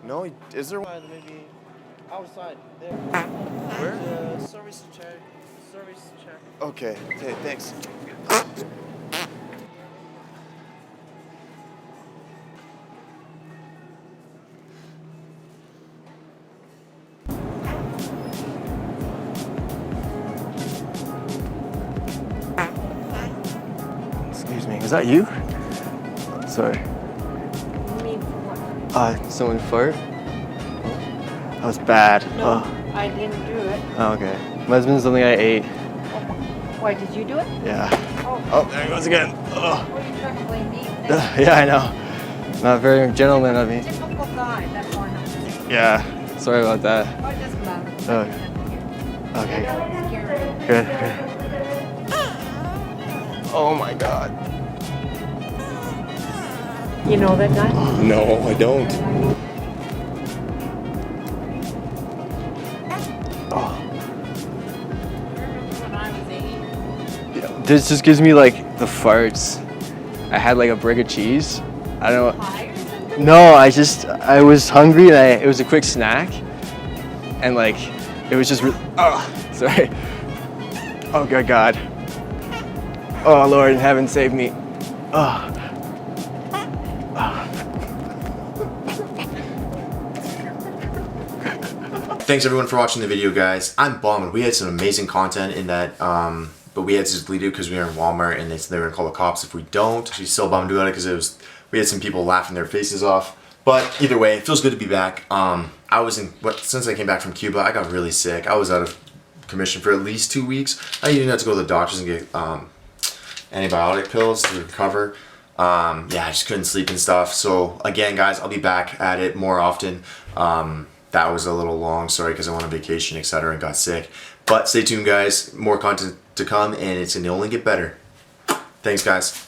No, is there? Maybe outside there. Where? Service check. Service check. Okay, thanks. Excuse me, is that you? Sorry. You mean what? Someone fart? That was bad. No, I didn't do it. Oh, okay. Must have been something I ate. Why, did you do it? Yeah. Oh, Oh, there it goes again. Oh. well, you're trying to blame me. Yeah, I know. Not very gentleman of me. Typical guy, that's why I'm saying. Yeah. Sorry about that. Oh, it doesn't matter. Okay. Don't scare me. Good, good. Oh my god. You know that guy? No, I don't. Oh. When I was 8. Yeah, this just gives me like the farts. I had like a brick of cheese. I don't know. Pie or something? No, I was hungry and it was a quick snack. And like, it was just sorry. Oh good God. Oh Lord in heaven, save me. Oh. Thanks everyone for watching the video, guys. I'm bummed. We had some amazing content in that, but we had to just delete it because we were in Walmart and they were gonna call the cops if we don't. She's still bummed about it because we had some people laughing their faces off. But either way, it feels good to be back. Since I came back from Cuba, I got really sick. I was out of commission for at least 2 weeks. I even had to go to the doctors and get antibiotic pills to recover. Yeah, I just couldn't sleep and stuff. So again, guys, I'll be back at it more often. That was a little long, sorry, because I went on vacation, etc. and got sick. But stay tuned, guys. More content to come, and it's going to only get better. Thanks, guys.